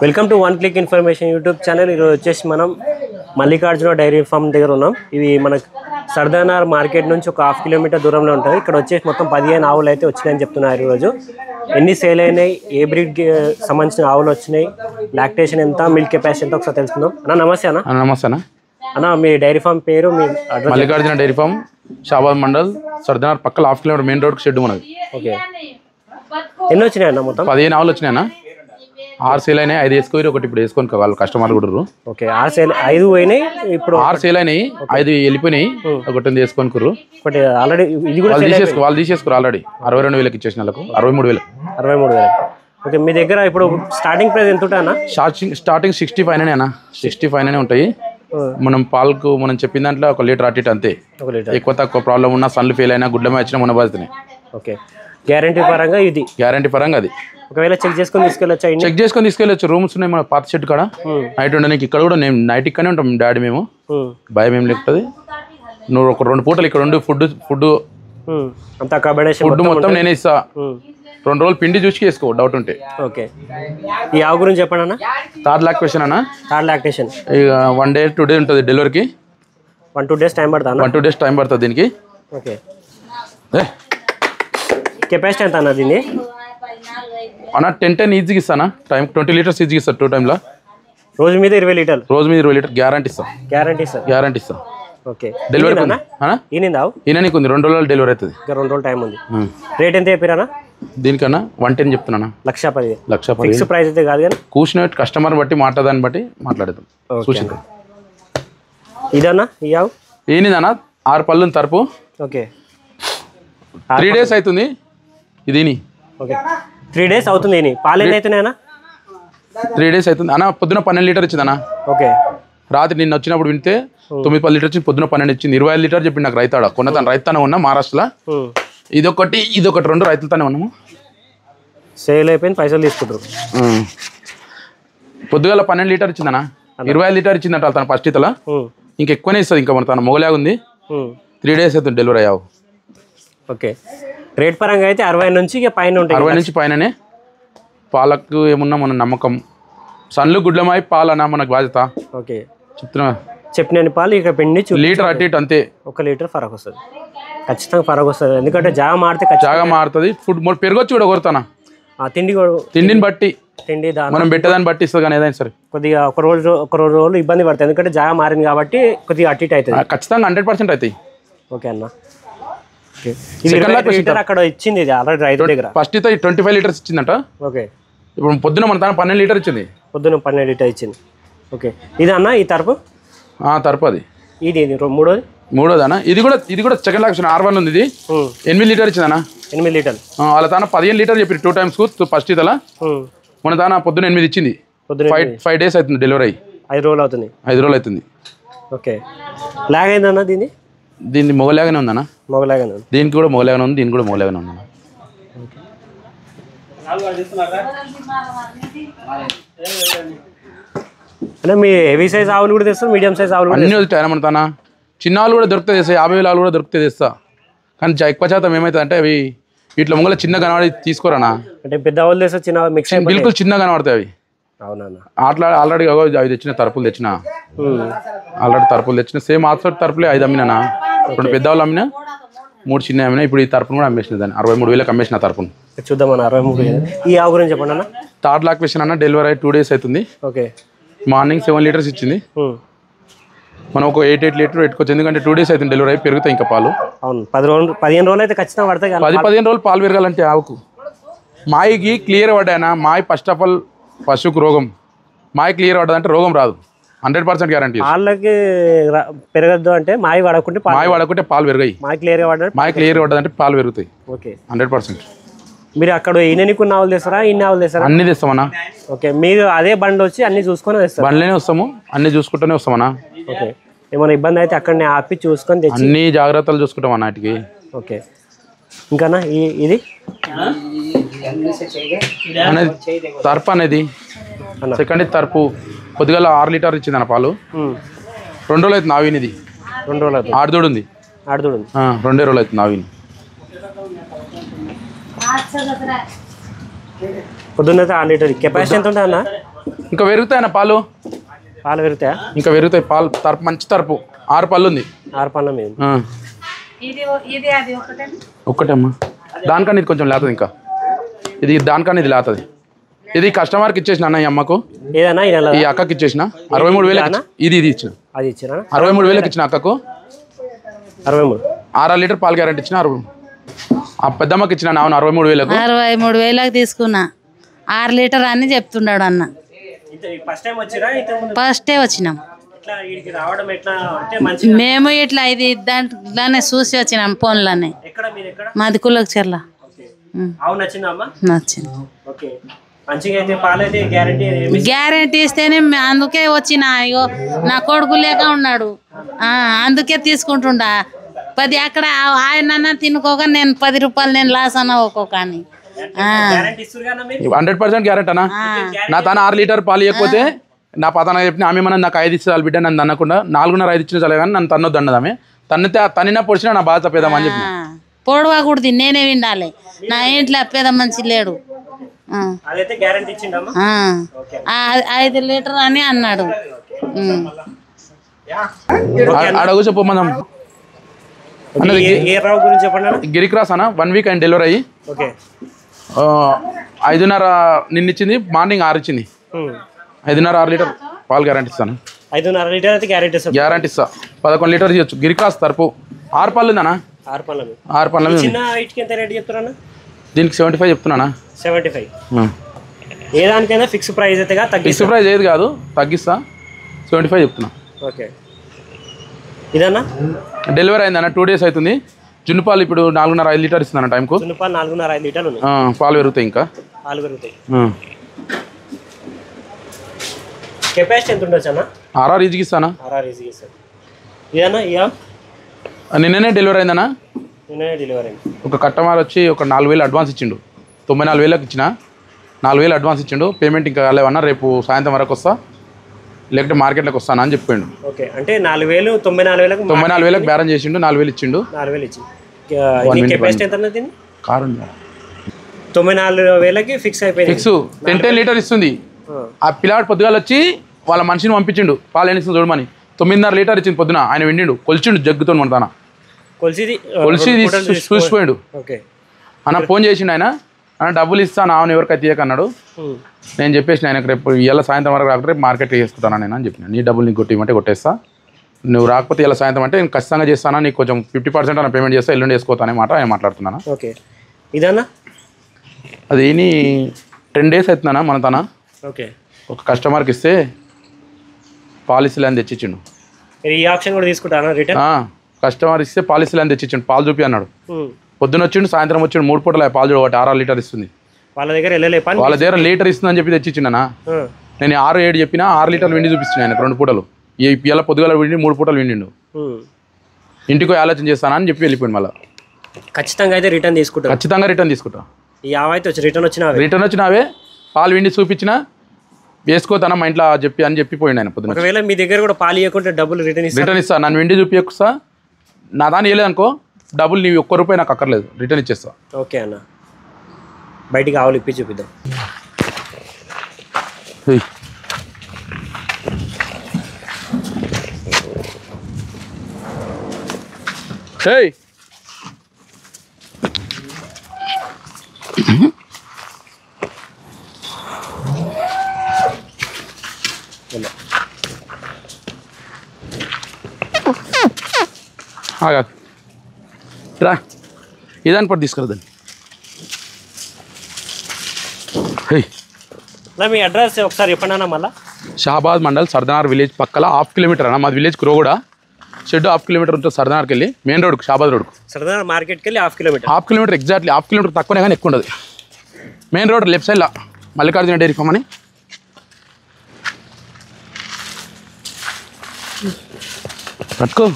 Welcome to one click information YouTube channel. ఈరోజు వచ్చేసి మనం మల్లికార్జున డైరీ ఫామ్ దగ్గర ఉన్నాం. ఇవి మన సర్దానార్ మార్కెట్ నుంచి ఒక 1/2 కిలోమీటర్ దూరంలో ఉంటుంది. ఇక్కడ వచ్చేసి మొత్తం 15 ఆవులు అయితే వచ్చినాయని చెప్తున్నారు. ఈరోజు ఎన్ని సేల్ అయినాయి, ఏ బ్రీడ్కి సంబంధించిన ఆవులు వచ్చినాయి, లాక్టేషన్ ఎంత, మిల్క్ కెపాసిటీ ఎంత ఒకసారి తెలుసుకుందాం. అన్న నమస్తే అన్న. నమస్తే అన్న. అన్న మీ డైరీ ఫామ్ పేరు, మీ address? Mallikarjuna dairy farm, Shabad mandal, సర్దానార్ పక్కల 1/2 కిలోమీటర్ మెయిన్ రోడ్ షెడ్ ఉన్నది. ఓకే, ఎన్ని వచ్చినాయి అన్న? మొత్తం 15 ఆవులు వచ్చినాయన్న. 6 సేల్ అయినాయి, 5 వేసుకొని ఒకటి ఇప్పుడు వేసుకొని వాళ్ళు కస్టమర్లు కూడా. ఓకే, 5 పోయినాయి, ఇప్పుడు 6 సేల్ అయినాయి, 5 వెళ్ళిపోయినాయి, ఒకటి వేసుకొని కుర్రు. ఒకటి ఆల్రెడీ ఇది కూడా వాళ్ళు తీసేసుకోరు ఆల్రెడీ. 62,000 ఇచ్చేసిన వాళ్ళకు 63,000. ఓకే, మీ దగ్గర ఇప్పుడు స్టార్టింగ్ ప్రైస్ ఎంత ఉంటాయి అన్న? స్టార్టింగ్ 65 అన్న, 65 ఉంటాయి. మనం పాలకు మనం చెప్పిన దాంట్లో 1 లీటర్ అటు అంతే. ఎక్కువ తక్కువ ప్రాబ్లం ఉన్నా, సన్లు ఫెయిల్ అయినా, గుడ్ల వచ్చినా మన బాధ్యతనే. ఓకే, గ్యారంటీ పరంగా ఇది? గ్యారంటీ పరంగా అది. ఒకవేళ చెక్ చేసుకొని తీసుకెళ్ళొచ్చా? చెక్ చేసుకొని తీసుకెళ్ళచ్చు. రూమ్స్ ఉన్నాయి మన పాత షెడ్ కాడ. నైట్ ఉండడానికి ఇక్కడ కూడా నేను నైట్ ఇక్కడనే ఉంటాం డాడీ. మేము భయం ఏం లేకపోతే నువ్వు ఒక 2 పూటలు ఇక్కడ ఉండి ఫుడ్ మొత్తం నేనే ఇస్తా. 2 రోజులు పిండి చూసి చేసుకో డౌట్ ఉంటే. ఓకే, ఈ ఆవు గురించి చెప్పండి అన్న. థర్డ్ లాక్టేషన్ అన్న. థర్డ్ లాక్టేషన్ ఇక 1 day 2 days ఉంటుంది డెలివరీకి. 1-2 days టైం పడుతుంది. 1-2 days టైం పడుతుంది దీనికి. ఓకే, కెపాసిటీ ఎంత అన్న దీన్ని? అన్న 10 ఈజీగా ఇస్తానా. టైం 20 లీటర్స్ ఈజీగా ఇస్తా 2 times. రోజు మీద 20 లీటర్లు. రోజు మీద 20 లీటర్ గ్యారంటీ ఇస్తాం. గ్యారంటీ ఇస్తాం. ఓకే, డెలివరీ ఈయనకు ఉంది. 2 రోజులు డెలివరీ అవుతుంది. 2 రోజులు టైం ఉంది. రేట్ ఎంత చెప్పారా? దీనికన్నా 110 చెప్తున్నా. 1,10,000 ఫిక్స్ ప్రైస్ అయితే కాదు కానీ కూర్చున్న కస్టమర్ బట్టి మాట్లాడదాన్ని బట్టి మాట్లాడతాం. ఇదన్నా ఈ ఆవు ఏనిదన్నా 6 పళ్ళు తరపు. ఓకే, 3 days అవుతుంది ఇది. ఓకే, 3 days అవుతుంది. పాలు ఎన్ని అవుతున్నాయన్నా? 3 days అవుతుంది అన్న. పొద్దున 12 లీటర్ ఇచ్చింది అన్న. ఓకే, రాత్రి నిన్న వచ్చినప్పుడు వింటే 9-10 లీటర్ వచ్చింది. పొద్దున 12 ఇచ్చింది. 25 లీటర్ చెప్పింది నాకు. రైతాడ కొన్న తను రైతానే ఉన్నా మహారాష్ట్రలో. ఇదొకటి 2 రైతులతోనే ఉన్నాము. సేల్ అయిపోయింది, పైసలు తీసుకుంటారు. పొద్దుగాల 12 లీటర్ ఇచ్చిందన్న. 25 లీటర్ ఇచ్చిందంట తన ఫస్ట్ ఇతల. ఇంకెక్కువనే ఇస్తుంది. ఇంకా మన తన మొగలాగా ఉంది. 3 days అవుతుంది డెలివరీ అయ్యావు. ఓకే, రేట్ పరంగా అయితే 60 నుంచి పైన ఉంటాయి. 60 నుంచి పైననే. పాలకు ఏమున్నా మన నమ్మకం. సన్లు గుడ్లమాయి పాలన్నా మనకు బాధ్యత. ఓకే, చెప్తున్నా. చెప్పిన పాలు ఇక పిండి లీటర్ అటు ఇటు అంతే. 1 లీటర్ ఫరక్ వస్తుంది, ఖచ్చితంగా ఫరక్ వస్తుంది. ఎందుకంటే జాగా మారితే ఫుడ్ పెరగొచ్చు కూడా కొడతానా. తిండిని బట్టి మనం పెట్టేదాన్ని బట్టి ఇస్తుంది. కానీ ఏదైనా సరే కొద్దిగా ఒక రోజు ఇబ్బంది పడుతుంది. ఎందుకంటే జాగా మారింది కాబట్టి కొద్దిగా అటు ఇటు అవుతుంది. ఖచ్చితంగా 100% అవుతాయి. ఓకే అన్న, అక్కడ ఇచ్చింది ఆల్రెడీ రైతు దగ్గర. ఫస్ట్ అయితే 25 లీటర్స్ ఇచ్చిందంట. ఓకే, ఇప్పుడు పొద్దున మన తన 12 లీటర్ ఇచ్చింది. పొద్దున 12 లీటర్ ఇచ్చింది. ఓకే, ఇది అన్న ఈ తరపు అది. ఇది మూడోది అన్న. ఇది కూడా సెకండ్ లాక్షన్ R1 ఉంది. ఇది 8 లీటర్ ఇచ్చింది అన్న. 8 లీటర్లు. వాళ్ళ తాన 15 లీటర్ చెప్పి 2 times ఫస్ట్ ఇతల. మన తాన పొద్దున 8 ఇచ్చింది. 5 days అవుతుంది డెలివరీ అయ్యి. 5 రోజులు అవుతుంది. 5 రోజులు అవుతుంది. ఓకే, లాగ్ అయిందన్న దీన్ని మొగలాగానే ఉందన్న. మొగలాగానే ఉంది. దీనికి కూడా మొగలాగానే ఉంది. దీనికి కూడా మొగలాగానే ఉందన్న. అంటే మీ హెవీ సైజ్ ఆవులు కూడా తెస్తారు, మీడియం సైజ్ ఆవులు అన్నీ వస్తాయి. మన తన చిన్న ఆవులు కూడా దొరుకుతాయి. 50,000 ఆవులు కూడా దొరుకుతాయి తెస్తా. కానీ ఎక్కువ శాతం ఏమవుతుంది అంటే అవి వీటిలో మొగల చిన్న కనబడి తీసుకోరానా. అంటే పెద్ద ఆవులు తెస్తా, చిన్న మిక్స్ బిల్కుల్ చిన్న కనబడతాయి అవి. అవునన్నా, ఆల్రెడీ అవి తెచ్చిన తరపులు తెచ్చిన. సేమ్ ఆఫ్సర్ తరపులే 5 అమ్మినా. 2 పెద్ద వాళ్ళు అమ్మినా, 3 చిన్న అమ్మినా. ఇప్పుడు ఈ తరపును కూడా అమ్మేసిన. దాన్ని 63,000 అమ్మేసిన తరపును. చూద్దామన్న 63,000. ఈ ఆవు గురించి చెప్పండి అన్న. థర్డ్ లాక్టేషన్ అన్న. డెలివరీ అయ్యి 2 days అవుతుంది. ఓకే, మార్నింగ్ 7 లీటర్స్ ఇచ్చింది. మనం ఒక 8 లీటర్ పెట్టుకోవచ్చు. ఎందుకంటే 2 days అవుతుంది డెలివరీ అయ్యి. పెరుగుతాయి ఇంకా పాలు. అవును, 15 రోజులు అయితే ఖచ్చితంగా పడతాయి. 10-15 రోజులు పాలు పెరగాలంటే ఆవుకు. మాయికి క్లియర్ పడ్డాయన. మాయి ఫస్ట్ ఆఫ్ ఆల్ పశువుకు రోగం. మాయి క్లియర్ పడ్డదంటే రోగం రాదు. 100% గ్యారంటీ. వాళ్ళకి పెరగద్దు అంటే మాయి వాడకుంటే పాలు పెరగాయి. మాయి క్లియర్ పడ్డదంటే పాలు పెరుగుతాయి. ఓకే, 100%. మీరు అక్కడ ఈయనకు ఆవులు తెస్తారా, ఇన్ని ఆవులు తెస్తారా? అన్ని తెస్తామన్నా. ఓకే, మీరు అదే బండి వచ్చి అన్ని చూసుకొని తెస్తారు? బండిలోనే వస్తాము, అన్ని చూసుకుంటూనే వస్తామన్నా. ఓకే, ఏమైనా ఇబ్బంది అయితే అక్కడనే ఆపి చూసుకొని అన్ని జాగ్రత్తలు చూసుకుంటాం అన్నటికి. ఓకే, ఇంకానా ఇది తర్పు అనేది సెకండ్ తర్పు. పొద్దుగాల 6 లీటర్ ఇచ్చింది అన్న పాలు. 2 రోజులు అవుతుంది ఆవినిది. 2 రోజులు అవుతుంది. ఆడదూడు ఉంది. 2 రోజులు అవుతుంది ఆవిని. పొద్దున్న 6 లీటర్ కెపాసిటీ ఎంత ఉంటుంది అన్న? ఇంకా పెరుగుతాయన్న పాలు పాలు పెరుగుతాయా? ఇంకా పెరుగుతాయి పాలు. తరపు మంచి తరపు 6 పళ్ళు ఉంది. 6 పళ్ళ మీద ఒక్కటమ్మా. దానికన్నా ఇది కొంచెం లేతుంది. ఇంకా ఇది దానికన్నా ఇది లేతుంది. ఇది కస్టమర్కి ఇచ్చేసిన అన్న ఈ అమ్మకు. ఏదన్నా ఈ అక్కకి ఇచ్చేసిన 63,000. ఇది ఇచ్చిన అది ఇచ్చిన 63,000 ఇచ్చిన అక్కకు. 63 6 లీటర్ పాలు గ్యారెంటీ ఇచ్చిన. ఆ పెద్దమ్మకి ఇచ్చిన నా 63,000. 63,000 తీసుకున్నా. 6 లీటర్ అని చెప్తున్నాడు అన్న. ఫస్టే వచ్చినాం మేము. ఇట్లా ఇది దాంట్లోనే చూసి వచ్చినాం ఫోన్లోనే. మాది కులకచర్ల. నచ్చింది. గ్యారెంటీ ఇస్తేనే అందుకే వచ్చిన. అయ్యో నా కొడుకు లేక ఉన్నాడు, అందుకే తీసుకుంటుండా. 10 అక్కడ ఆయన తినుకోక నేను 10 రూపాయలు నేను లాస్ అన్న ఒక్కొక్క. 100% గ్యారెంటీ అన్న. నా తన 6 లీటర్ పాలు ఇవ్వకపోతే నా పతన చెప్పిన ఆమె మన నాకు 5 ఇస్తే బిడ్డ నన్ను అనకుండా 4.5 ఇచ్చిన చాలే కానీ నన్ను తన్నొద్దు అన్నది ఆమె. తనినా పొడిచినా నా బాధ పేదమని చెప్పి పొడవకూడదు, నేనే వినాలి. నా ఇంట్లో పేద మంచి లేడు. 5 లీటర్ అని అన్నాడు. అడుగు చెప్పమన్నాం. గిరిక్రాస్ అన్న 1 వీక్ ఆయన డెలివరీ అయ్యి 5.5 నిన్నిచ్చింది. మార్నింగ్ 6 ఇచ్చింది. 5.5 6 లీటర్ పాలు గ్యారెంటీ ఇస్తాను. 5.5 లీటర్ అయితే గ్యారెంటీ ఇస్తా. 11 లీటర్ ఇవ్వచ్చు. గిరిక్రాస్ తరపు 6 పళ్ళు ఉందన్నా. 6 పళ్ళ మీద దీనికి 75 చెప్తున్నా. 75 ఏ దానికైనా ఫిక్స్ ప్రైస్ అయితే ఫిక్స్ ప్రైస్ ఏది కాదు, తగ్గిస్తా. 75 చెప్తున్నా. ఓకే. ఇదన్నా డెలివరీ అయిందన్న 2 days అవుతుంది. జున్ను పాలు ఇప్పుడు 4.5 5 లీటర్ ఇస్తుందన్న టైంకు. జున్ను పాలు 4.5 5 లీటర్లు ఉన్నాయి. పాలు పెరుగుతాయి. ఇంకా పాలు పెరుగుతాయి. కెపాసిటీ ఎంత ఉండొచ్చు అన్న? 6 ఈజీకి ఇస్తానా. 6 ఈజీకి ఇస్తాను. ఇదన్నా నిన్ననే డెలివరీ అయిందన్నా. నిన్ననే డెలివరీ అయింది. ఒక కస్టమర్ వచ్చి ఒక 4,000 అడ్వాన్స్ ఇచ్చిండు. 94,000 ఇచ్చిన. 4,000 అడ్వాన్స్ ఇచ్చిండు. పేమెంట్ ఇంకా కాలేవన్నా, రేపు సాయంత్రం వరకు వస్తా, లేకపోతే మార్కెట్లోకి వస్తాను అని చెప్పిండు. ఓకే. అంటే 4,000 94,000 బేరం చేసిండు. 4,000 ఇచ్చిండు. 4,000 ఇచ్చిండు. కెపాసిటీ ఎంత అన్నది? కారు 94,000కి ఫిక్స్ అయిపోయింది. ఫిక్స్ 10 లీటర్ ఇస్తుంది. ఆ పిల్లాడు పొద్దుగాల వచ్చి వాళ్ళ మనిషిని పంపించిండు పాలు ఎన్నిస్తుంది చూడమని. 9.5 లీటర్ ఇచ్చింది పొద్దున. ఆయన విండిండు, కొలిచిండు జగ్గుతో మన తన కొలిసి చూసిపోయాడు. అన్న ఫోన్ చేసిండు. ఆయన డబ్బులు ఇస్తాను ఆవును ఎవరికైతే తీయకన్నాడు. నేను చెప్పేసిన ఆయనకు రేపు ఇవాళ సాయంత్రం వరకు రాకపోతే రేపు మార్కెట్కి చేసుకుంటాను నేను అని చెప్పిన. నీ డబ్బులు నీకు కొట్టిమంటే కొట్టేస్తా, నువ్వు రాకపోతే ఇలా సాయంత్రం అంటే నేను ఖచ్చితంగా చేస్తాను, నీకు కొంచెం 50% అన్న పేమెంట్ చేస్తా, ఎల్లుండి వేసుకోతానే మాట ఆయన మాట్లాడుతున్నాను. ఓకే. ఇదన్నా అది 10 days అవుతుందన్నా మన తన. ఓకే. ఒక కస్టమర్కి ఇస్తే పాలసీలు అని తెచ్చిచ్చిండు. ఈ ఆప్షన్ కూడా తీసుకుంటాను రిటర్న్. కస్టమర్ ఇస్తే పాలసీలు అని తెచ్చిచ్చిండు. పాలు చూపి అన్నాడు. పొద్దున వచ్చిండు, సాయంత్రం వచ్చిండు. 3 పూటలు పాలు చూడబట్టి 6 లీటర్ ఇస్తుంది. వాళ్ళ దగ్గర లీటర్ ఇస్తుంది అని చెప్పి తెచ్చిచ్చిండనా. నేను 6 7 చెప్పినా 6 లీటర్లు విండి చూపిస్తున్నాను ఆయనకు 2 పూటలు. ఇలా పొద్దుగాల విండి 3 పూటలు విండిండు. ఇంటికి ఆలోచన చేస్తానా అని చెప్పి వెళ్ళిపోయింది. మళ్ళీ ఖచ్చితంగా అయితే రిటర్న్ తీసుకుంటా. ఖచ్చితంగా రిటర్న్ తీసుకుంటా. ఈ ఆవైతే రిటర్న్ వచ్చినావే పాలు విండి చూపించినా వేసుకోతానా మా ఇంట్లో చెప్పి అని చెప్పిపోయిండు ఆయన పొద్దున. ఒకవేళ మీ దగ్గర కూడా పాలు ఇవ్వకుంటే డబ్బులు రిటర్న్ ఇస్తా. నన్ను విండి చూపించా, నా దాన్ని వేయలేదు అనుకో డబ్బులు నీవు ₹1 నాకు అక్కర్లేదు, రిటర్న్ ఇచ్చేస్తా. ఓకే అన్న. బయటికి ఆవులు ఇప్పి చూపిద్దాం. రా ఇదాని పట్టు తీసుకురాదండి. మీ అడ్రస్ ఒకసారి చెప్పండి అన్న మళ్ళీ. షాబాద్ మండల్ సర్దానార్ విలేజ్ పక్కల 1/2 కిలోమీటర్ అన్న మాది విలేజ్ కురోగూడ. షెడ్ 1/2 కిలోమీటర్ ఉంటుంది సర్దానార్కి వెళ్ళి మెయిన్ రోడ్కు షాబాద్ రోడ్కు. సర్దానార్ మార్కెట్కి వెళ్ళి 1/2 కిలోమీటర్. 1/2 కిలోమీటర్ ఎగ్జాక్ట్లీ 1/2 కిలోమీటర్ తక్కువనే కానీ ఎక్కువ ఉండదు. మెయిన్ రోడ్ లెఫ్ట్ సైడ్లో మల్లికార్జున డైరీ ఫామ్ అని. పట్టుకో.